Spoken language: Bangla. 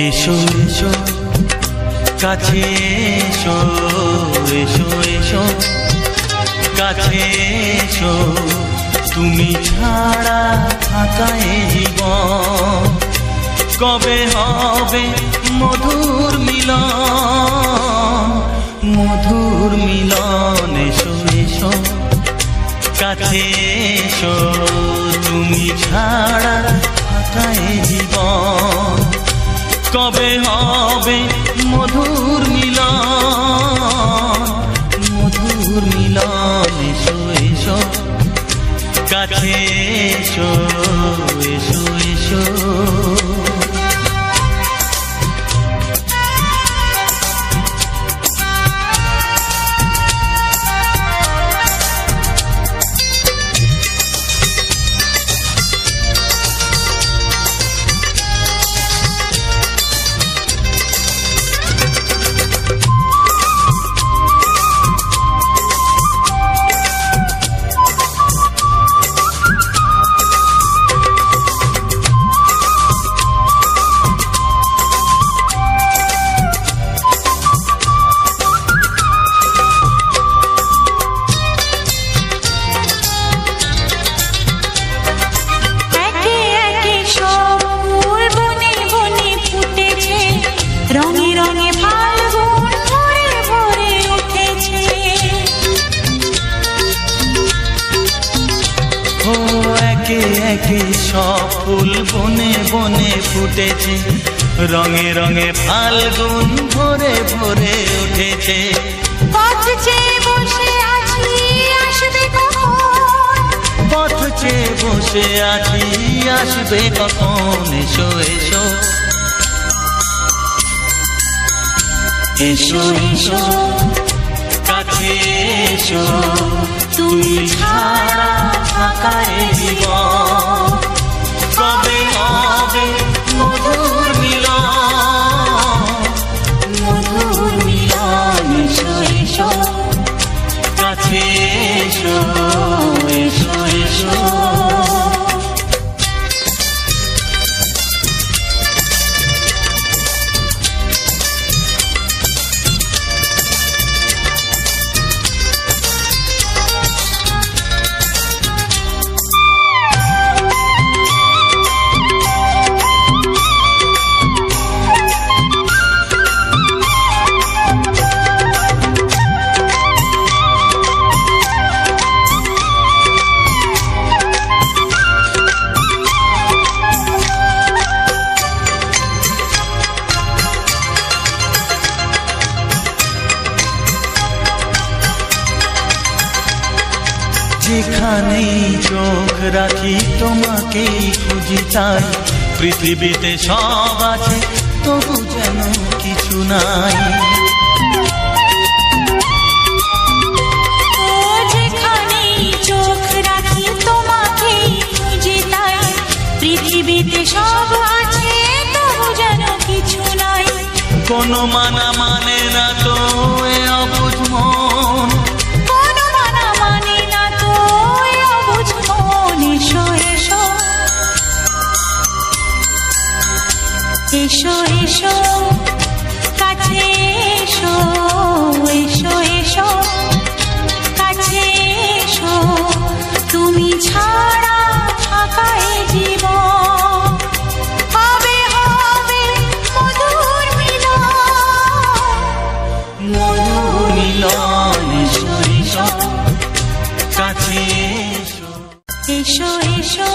এসো এসো কাছে এসো, এসো এসো কাছে এসো, তুমি ছাড়া থাকা এ জীবন কবে হবে মধুর মিলন, মধুর মিলন। এসো এসো কাছে এসো, তুমি ছাড়া থাকা এ জীবন কবে হবে মধুর মিলন, মধুর মিলন। এসো এসো কাছে এসো, এসো এসো। একে একে সব ফুল বনে বনে ফুটেছে, রঙে রঙে ফাল্গুন ভরে ভরে উঠেছে। পথ চেয়ে বসে আছি আসবে কখন, পথ চেয়ে বসে আছি আসবে কখন। এসো এসো এসো এসো কাছে এসো, তুমি ছাড়া থাকা এ জীবন কবে হবে মধুর মিলন, মধুর মিলন। এসো এসো কাছে এসো, এসো এসো। যেখানেই চোখ রাখি তোমাকেই খুঁজি, তাই পৃথিবীতে সব আছে তবু যেন কিছু নাই। যেখানেই চোখ রাখি তোমাকেই খুঁজি, তাই পৃথিবীতে সব আছে তবু যেন কিছু নাই। কোনো মানা মানে না তো এ অবুঝ মন, এসো এসো কাছে এসো, এসো এসো কাছে এসো, তুমি ছাড়া থাকা এ জীবন হবে হবে মধুর মিলন, মধুর মিলন। এসো এসো কাছে এসো, এসো এসো।